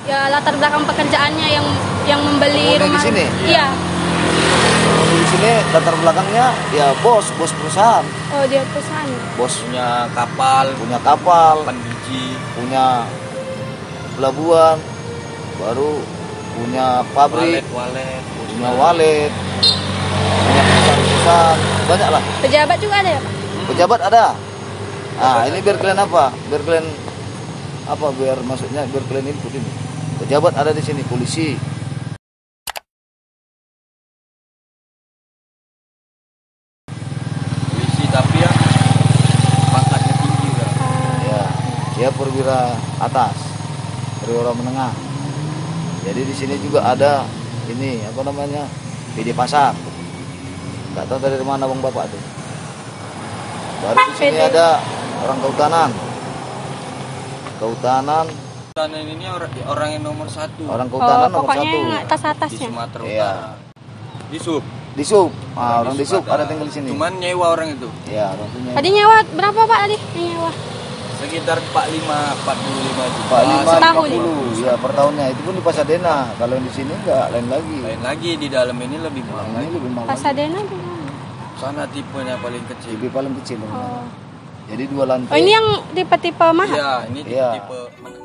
Ya latar belakang pekerjaannya yang membeli rumah. Di sini? Iya. Di sini latar belakangnya ya bos perusahaan. Oh, dia perusahaan. Bos Punya kapal, biji, punya pelabuhan, baru punya pabrik, punya walet, punya perusahaan, banyak lah. Pejabat juga ada ya, Pak? Pejabat ada. Nah, ini biar kalian apa? Biar kalian apa? Biar maksudnya biar kalian input ini. Pejabat ada di sini, polisi. polisi tapi ya pangkatnya tinggi kan. Ya, dia perwira atas, perwira menengah. Jadi di sini juga ada ini apa namanya? PD Pasar. Nggak tahu dari mana bang bapak tuh. Baru di sini ada orang kehutanan. Kehutanan Ini orang yang nomor 1. Orang kehutanan nomor 1. Pokoknya yang di atas-atasnya. Sumatera Utara. Iya. Di Sub. Di Sub. Orang di Sub ada tinggal di sini. Cuman nyewa orang itu. Iya, orang punya. Tadi nyewa berapa, Pak, tadi? Nyewa. Sekitar 45 juta. 45 setahun. 50 ya per tahunnya. Itu pun di Pasadena. Kalau yang di sini enggak, lain lagi. Lain lagi di dalam ini lebih mahal. Ini lebih mahal. Pasadena di mana? Sana tipenya paling kecil. Lebih paling kecil. Oh. Jadi 2 lantai. Oh, ini yang tipe-tipe mahal? Iya, ini Iya. tipe menengah.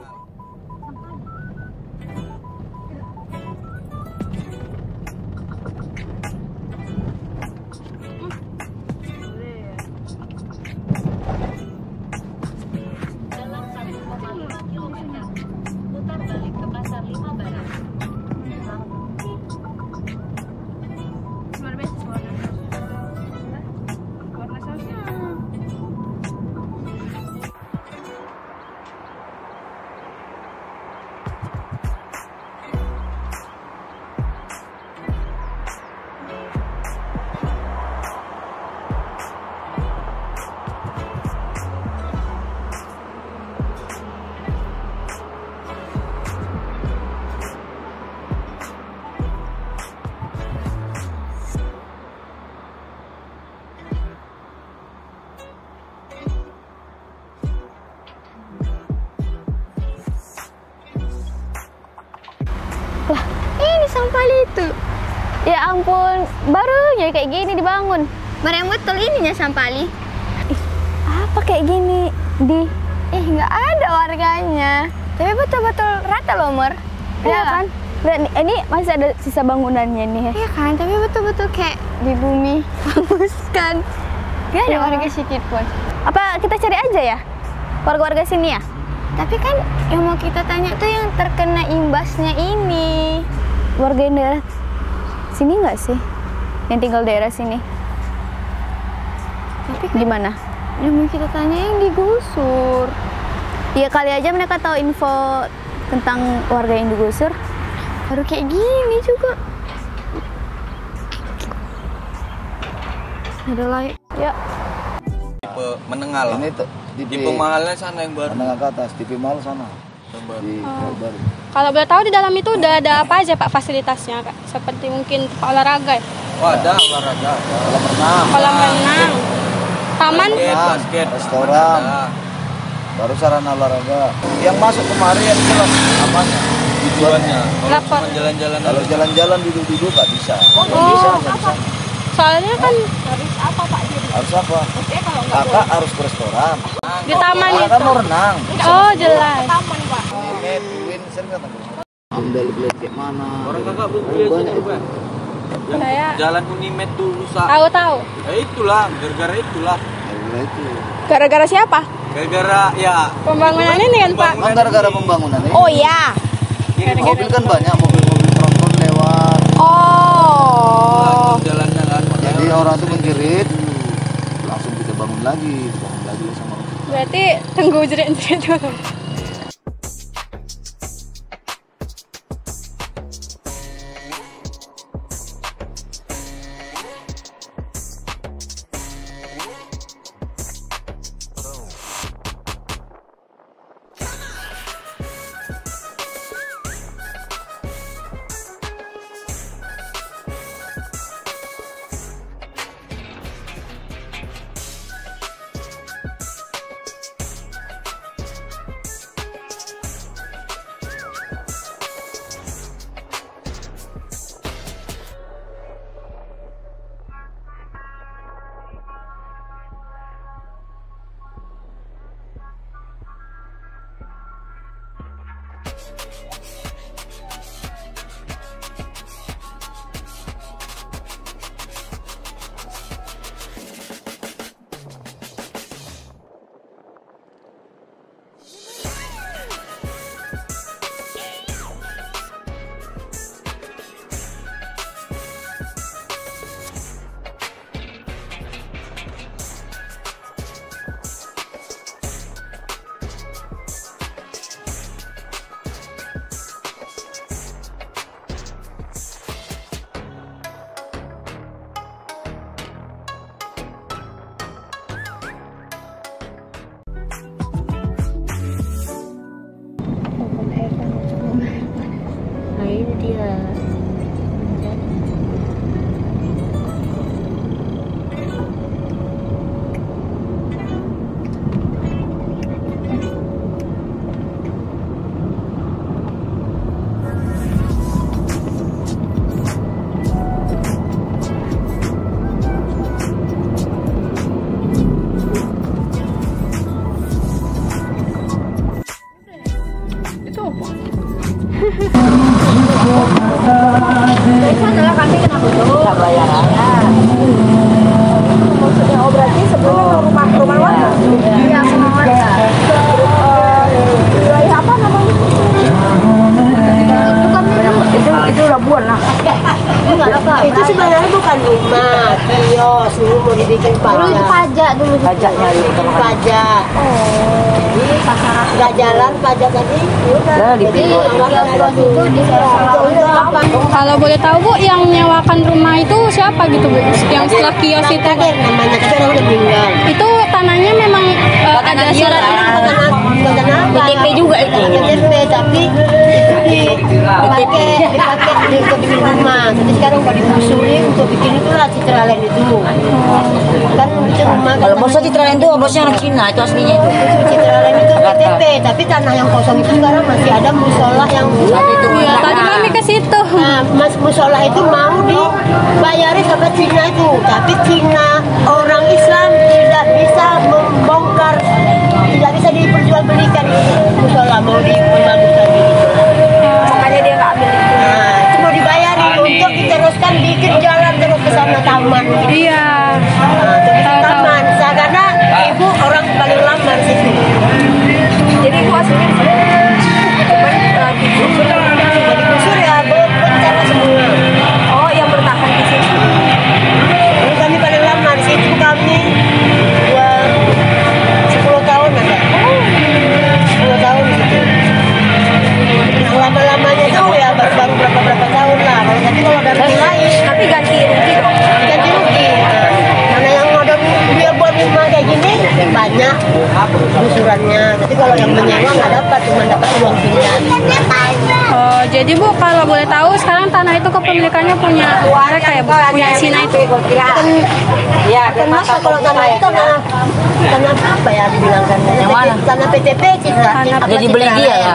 Lah, ini Sampali itu. Ya ampun, barunya kayak gini dibangun. Merem betul ininya Sampali. Apa kayak gini di? Nggak ada warganya. Tapi betul-betul rata loh, Mer. Iya kan? Dan ini masih ada sisa bangunannya nih. Iya kan, tapi betul-betul kayak di bumi hangus kan. Gak ada warga sedikit pun. Apa kita cari aja ya? Warga-warga sini ya? Tapi kan yang mau kita tanya tuh yang terkena imbasnya ini. Warga yang daerah sini nggak sih? Yang tinggal daerah sini? Tapi kan gimana? Yang mau kita tanya yang digusur. Ya kali aja mereka tahu info tentang warga yang digusur. Baru kayak gini juga. Ada lagi. Ya. Tipe menengah lah. Ini tipe mahalnya sana yang baru. Menengah ke atas, tipe mahal sana. Di baru. Kalau boleh tahu di dalam itu udah ada apa aja, Pak, fasilitasnya, Kak? Seperti mungkin tempat olahraga ya? Oh, ada olahraga. Kolam renang. Kolam renang. Taman. Basket, restoran. Baru sarana olahraga. Yang masuk kemari yang jelas apanya? Tujuannya. Lapor. Kalau jalan-jalan. Kalau jalan-jalan duduk-duduk nggak bisa. Oh, Nggak bisa. soalnya kan Harus apa? Kakak harus ke restoran. di taman Kakak itu. kan mau renang. Oh, jelas. Ini Twin sering nggak tahu. Amdal beli kayak mana? Orang kakak beli banyak juga. Yang Saya jalan Unimed tuh rusak. tahu. Ya itulah, gara-gara itulah. Ya itu. Gara-gara siapa? Gara-gara ya Pembangunan ini kan, Pak? Kan gara-gara pembangunan ini. Oh iya. Mobil kan banyak, mobil-mobil tronton lewat. Oh. jalannya kan. Jadi orang tuh menjerit, langsung kita bangun lagi sama orang. Berarti tunggu jerit-jerit dulu. Nah ini dia. Itu adalah kami kena tutup. Maksudnya, oh berarti sebelumnya rumah warga. Iya, rumah warga. Wilayah apa namanya? Itu Labuan lah. Itu sebenarnya bukan rumah, kios, dulu mau dibikin Dulu itu pajak dulu. pajaknya itu pajak. Jadi nggak jalan pajak tadi, udah. Jadi Itu di Kalau boleh tahu Bu, yang menyewakan rumah itu siapa gitu Bu? Yang setelah kios itu kader namanya, tapi orang udah meninggal. itu tanahnya memang ada surat BTP juga itu. BTP tapi dipakai untuk bikin rumah. Jadi sekarang kalau digusuri untuk bikin itulah Citraland itu. Kan bikin rumah. Kalau bosnya Citraland itu bosnya orang Cina, itu aslinya itu. Citraland itu BTP, tapi tanah yang kosong itu sekarang masih ada musola yang Iya, tadi kami ke situ. Nah, Mas musola itu mau dibayari sama Cina itu, tapi Cina orang Islam tidak bisa membongkar, tidak bisa diperjualbelikan musola, mau diperbagukan gitu. Makanya dia nggak ambil itu. Nah, itu mau dibayari untuk diteruskan bikin jalan terus ke sana taman. Iya. Nah, untuk bikin taman. Karena ibu orang paling lama di situ. Jadi itu aslinya cuman Digusur ya, bencana semua. oh yang bertahan di situ. Ini kami paling lama di situ, kami 10 tahun ada. 10 tahun di situ. Yang lama-lamanya itu ya baru berapa tahun lah. Kalau dari lain Tapi ganti rugi dong. ganti rugi. Nah, karena yang modal dia buat rumah kayak gini banyak gusurannya. Tapi kalau yang menyewa nggak dapat, cuma dapat uang pindah. Oh, jadi Bu, kalau boleh tahu sekarang tanah itu kepemilikannya punya mereka ya Bu, punya Cina itu. Ya, Kenapa kalau tanah itu tanah apa ya dibilangkan? Yang mana? Tanah PTP Citra. ada dibeli dia ya.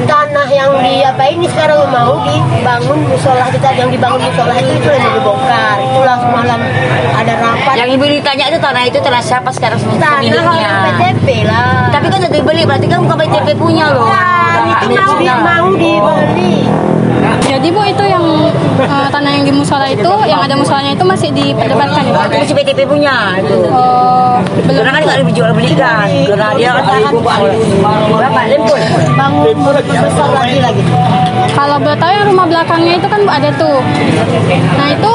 Tanah yang di apa ini sekarang mau dibangun musola kita, yang dibangun musola itu yang mau dibongkar. Itulah semalam ada rapat. Yang ibu ditanya itu tanah siapa sekarang Tanah pemiliknya? orang PTP lah. Tapi kan sudah dibeli, berarti kan bukan PTP punya loh. Itu mau dibeli. Jadi Bu, itu yang tanah yang di musola itu, yang ada musolanya itu masih diperdebatkan ya Bu? Itu masih PTP punya itu. Oh, belum. Karena kan nggak dijual belikan, karena dia kan berapa lempul. Bangun besar lagi. Kalau boleh tahu yang rumah belakangnya itu kan Bu ada tuh. Nah itu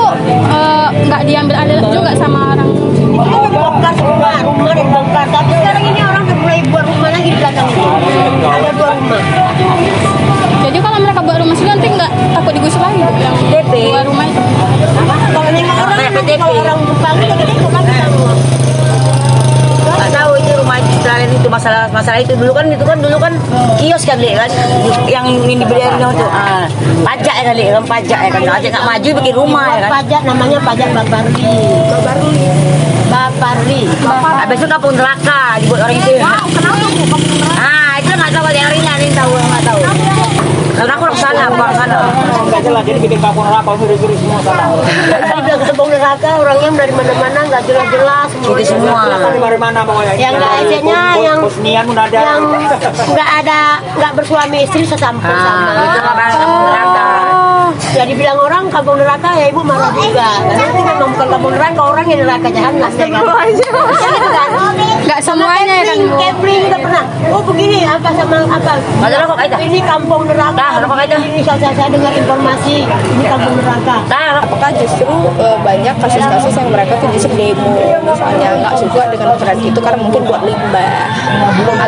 nggak diambil ada juga sama orang. Itu dibongkar semua, rumah dibongkar. Tapi sekarang ini orang udah mulai buat rumah lagi di belakang itu. Ada 2 rumah. Jadi kalau mereka buat rumah sih nanti nggak takut digusur lagi Bu, yang DP. buat rumah itu. Kalau nengok orang, Kayak nanti PTP. kalau orang bangun lagi nengok lagi semua. Nggak tahu itu rumah Citraland itu masalah itu dulu kan kios kan Lek, kan yang ini dibeli orang itu pajak ya kan Lek, kan pajak ya kan aja nggak maju bikin rumah ya kan. Pajak namanya pajak Baparli. Habis itu kampung neraka dibuat orang itu. Wow, kenapa tuh kampung neraka? Itu nggak tahu yang ringan ini tahu nggak tahu. Karena aku orang sana, bukan sana. aja lah, jadi bikin kampung neraka, ngeri-ngeri semua sana. Tadi bilang kampung neraka, orangnya dari mana-mana nggak jelas-jelas. Jadi semua. Dari mana pokoknya? Yang nggak esenya, yang Bosnian pun ada. yang nggak bersuami istri sesampun sama. Itu kabar kampung neraka. Ya dibilang orang kampung neraka ya ibu marah juga. Karena itu memang bukan kampung neraka, orang yang neraka jahanam ya kan. Ya gitu kan. Nggak semuanya ya kan Bu. Kepling udah pernah. Oh begini apa sama apa? Ada rokok aja. Ini kampung neraka. Dah, rokok aja. Ini saya dengar informasi ini kampung neraka. Apakah justru banyak kasus-kasus yang mereka tuh justru demo, misalnya nggak suka dengan proyek itu karena mungkin buat limbah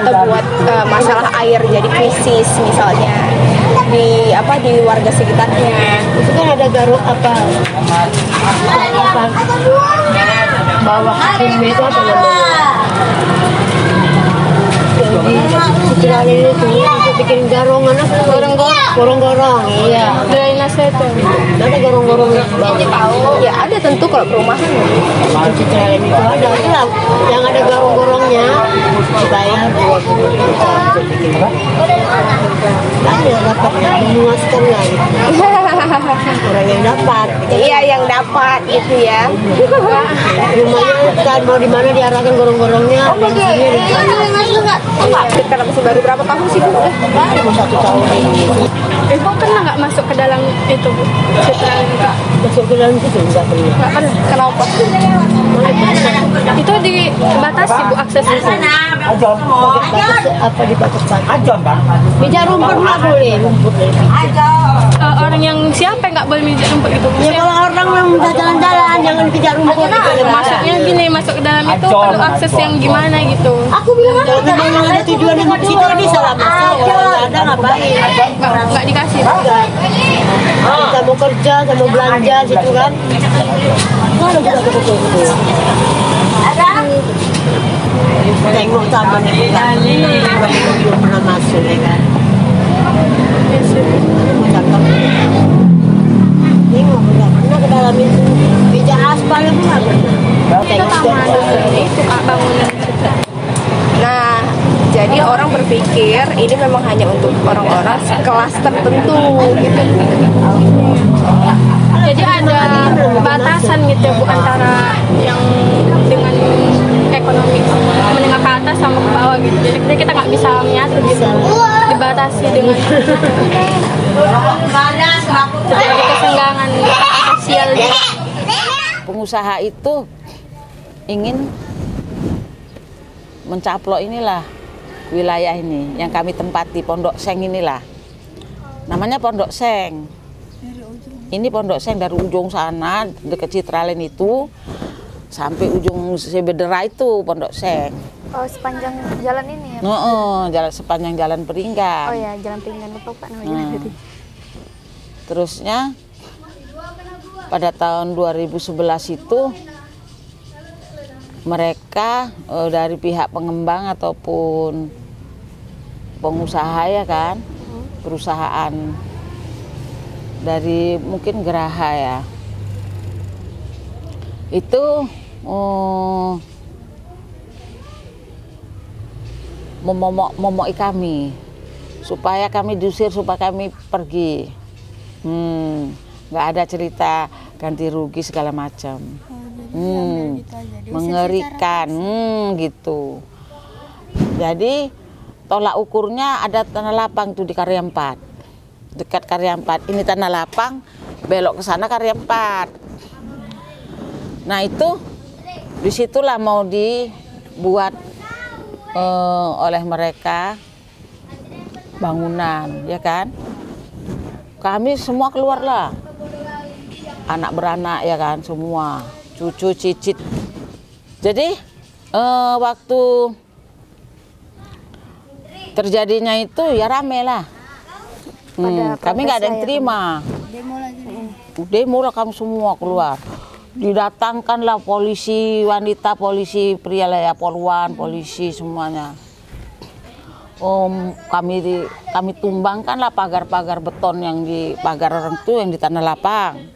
atau buat masalah air jadi krisis misalnya di warga sekitarnya. Itu kan ada garuk apa bawah kimia itu apa namanya? Jadi itu bikin garongan apa? Gorong-gorong, iya. Drainase itu. Ada gorong-gorong Ya ada tentu kalau perumahan. Citraland itu ada lah. Yang ada gorong-gorongnya dibayar 20 juta. Ada dapat memuaskan lah gitu. Orang yang dapat. Iya yang dapat gitu ya. Rumahnya kan mau di mana diarahkan gorong-gorongnya. Karena masih baru berapa tahun sih Bu? Baru 1 tahun ini. Ibu pernah nggak masuk ke dalam itu Bu? Citraland itu? Masuk ke dalam situ enggak pernah. Nggak pernah. Kenapa? Itu dibatasi Bu aksesnya. Apa dibatas-batas? Ajon kan? Bijak rumput nggak boleh. Rumput Orang yang siapa yang nggak boleh mijak rumput itu? ya kalau orang yang udah jalan-jalan jangan pijak rumput Maksudnya gini, masuk ke dalam itu perlu akses yang gimana gitu. aku bilang kalau memang ada tujuan yang ke situ bisa lah masuk kalau nggak ada ngapain Nggak dikasih. kita mau kerja sama belanja situ kan kalau juga betul tengok taman itu kan belum pernah masuk ya kan mau cakap tengok nggak pernah ke dalam itu pijak aspal pun nggak pernah Itu taman itu Kak, bangunan itu. Nah, jadi orang berpikir ini memang hanya untuk orang-orang kelas tertentu gitu. Jadi ada batasan gitu Bu antara yang dengan ekonomi menengah ke atas sama ke bawah gitu. Jadi kita nggak bisa menyatu gitu. Dibatasi dengan terjadi kesenggangan sosial gitu. Pengusaha itu ingin mencaplok inilah wilayah ini yang kami tempati, Pondok Seng inilah. Namanya Pondok Seng. Ini Pondok Seng dari ujung sana dekat Citraland itu sampai ujung Sebedera itu Pondok Seng. Oh, sepanjang jalan ini ya? Jalan sepanjang jalan Peringgan. Oh ya, jalan Peringgan lupa Pak namanya. Terusnya pada tahun 2011 itu mereka dari pihak pengembang ataupun pengusaha ya kan, perusahaan dari mungkin Geraha ya, itu memomoki kami supaya kami diusir, supaya kami pergi. Nggak ada cerita ganti rugi segala macam. Mengerikan gitu. Jadi tolak ukurnya ada tanah lapang tuh di Karya 4, dekat Karya 4. Ini tanah lapang, belok ke sana Karya 4. Nah itu disitulah mau dibuat oleh mereka bangunan, ya kan? Kami semua keluarlah, anak beranak ya kan, semua cucu cicit. Jadi waktu terjadinya itu ya rame lah. Kami nggak ada yang terima. Demo lah kami semua keluar. Didatangkanlah polisi wanita, polisi pria lah ya, poluan, polisi semuanya. Kami tumbangkanlah pagar-pagar beton yang di pagar orang itu yang di tanah lapang.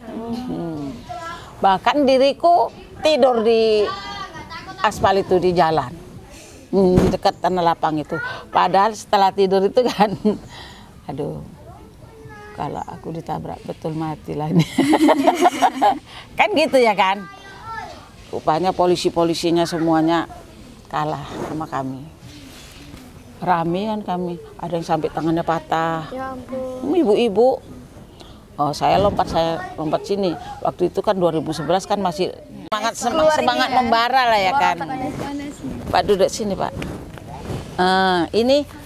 Bahkan diriku tidur di aspal itu di jalan, di dekat tanah lapang itu. Padahal setelah tidur itu kan, aduh, Kalau aku ditabrak betul mati lah ini. Kan gitu ya kan. Rupanya polisi-polisinya semuanya kalah sama kami. Rame kan kami, ada yang sampai tangannya patah. Ya ampun. Ibu-ibu. Oh, saya lompat sini. Waktu itu kan 2011 kan masih semangat membara lah ya kan. Pak duduk sini Pak. Ini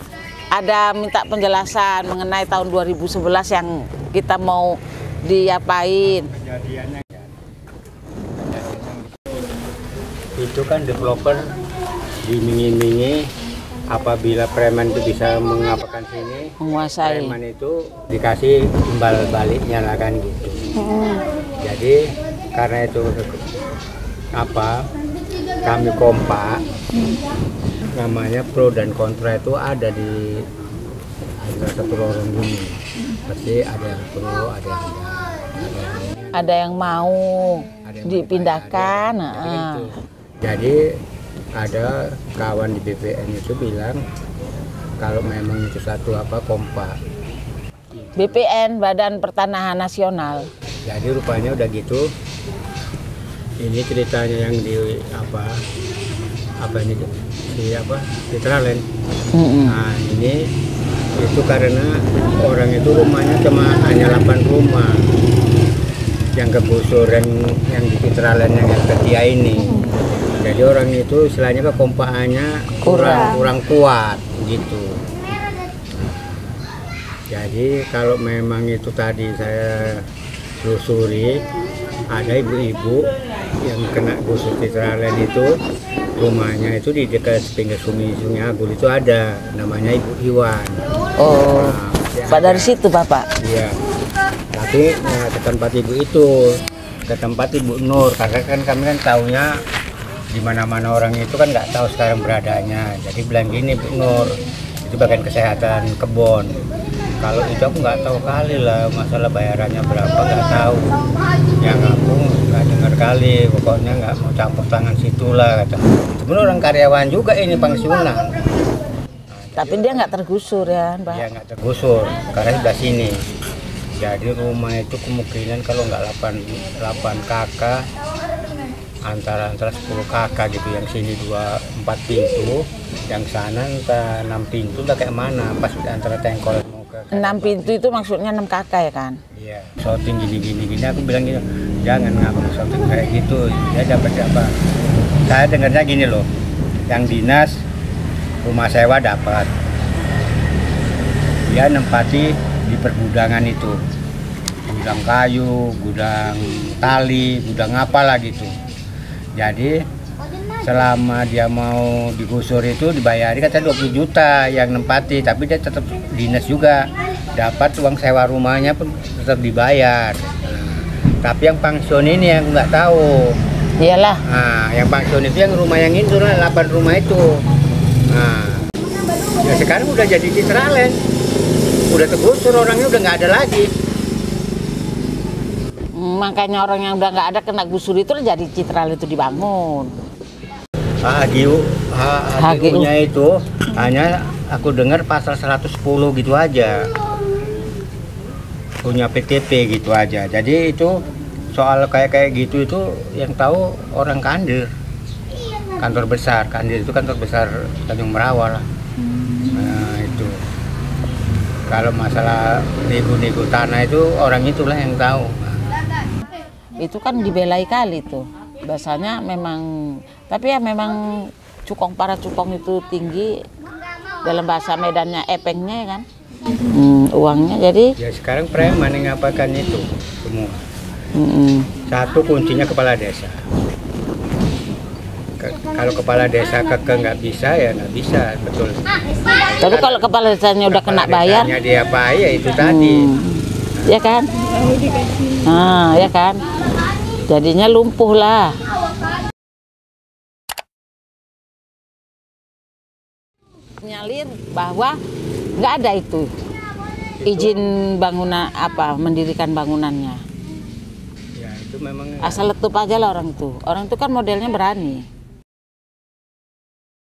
ada minta penjelasan mengenai tahun 2011 yang kita mau diapain. Itu kan developer diiming-imingi apabila preman itu bisa mengapakan sini, Menguasai. preman itu dikasih imbal baliknya lah kan gitu. Jadi karena itu kami kompak, namanya pro dan kontra itu ada di antara satu lorong bumi. Pasti ada yang pro, ada yang enggak, Ada yang mau ada yang dipindahkan. ada yang gitu. Jadi ada kawan di BPN itu bilang kalau memang itu satu kompak. BPN, Badan Pertanahan Nasional. Jadi rupanya udah gitu. Ini ceritanya yang di di Tralen. Nah ini itu karena orang itu rumahnya cuma hanya 8 rumah yang kegusur yang di Tralen yang ketiga ini. Jadi orang itu istilahnya kekompakannya kurang kuat gitu. Jadi kalau memang itu tadi saya telusuri, ada ibu-ibu yang kena gusur di Tralen itu, rumahnya itu di dekat pinggir Sungai Agul itu ada, namanya Ibu Iwan. Oh, Pak dari situ Bapak? Iya. Tapi ke tempat ibu itu, ke tempat Ibu Nur, karena kan kami kan taunya di mana-mana orang itu kan nggak tahu sekarang beradanya. Jadi bilang gini Bu Nur, itu bagian kesehatan kebon. Kalau itu aku nggak tahu kali lah masalah bayarannya berapa, nggak tahu. Yang aku nggak dengar kali, pokoknya nggak mau campur tangan situ lah kata. Sebenarnya orang karyawan juga ini pensiunan. Tapi dia nggak tergusur ya Mbak? Dia nggak tergusur karena sebelah sini. Jadi rumah itu kemungkinan kalau nggak 8 kakak antara 10 kakak gitu, yang sini 4 pintu, yang sana entah 6 pintu udah kayak mana pas antara tengkol mau ke 6 pintu itu maksudnya 6 kakak ya kan? Iya, shooting gini aku bilang gitu, jangan ngabung shooting kayak gitu, dia dapat apa? Saya dengarnya gini loh, yang dinas rumah sewa dapat, dia nempati di pergudangan itu, gudang kayu, gudang tali, gudang apalah gitu. Jadi selama dia mau digusur itu dibayari katanya 20 juta yang nempati, tapi dia tetap dinas juga dapat uang sewa rumahnya pun tetap dibayar. Tapi yang pensiun ini yang nggak tahu. Iyalah. Nah, yang pensiun itu yang rumah yang itu 8 rumah itu. Nah, ya sekarang udah jadi Citralen, udah tergusur, orangnya udah nggak ada lagi. Makanya orang yang udah nggak ada kena gusur itu jadi Citralen itu dibangun. HGU-nya itu hanya aku dengar pasal 110 gitu aja, punya PTP gitu aja. Jadi itu soal kayak gitu itu yang tahu orang Kandir, kantor besar Kandir itu kantor besar Tanjung Merawal. Nah itu kalau masalah nego-nego tanah itu orang itulah yang tahu. Itu kan dibelai kali tuh. Biasanya memang, tapi ya memang para cukong itu tinggi, dalam bahasa Medannya epengnya ya kan. Uangnya jadi. Ya sekarang preman yang ngapakan itu semua. Satu kuncinya kepala desa. Kalau kepala desa nggak bisa ya nggak bisa, betul. Tapi kalau kepala desanya udah kena bayar. Dia bayar itu tadi. Ya kan? Nah, ya kan? Jadinya lumpuh lah. Nyalin bahwa nggak ada itu izin bangunan mendirikan bangunannya. Ya itu memang asal letup aja lah orang itu. Orang itu kan modelnya berani.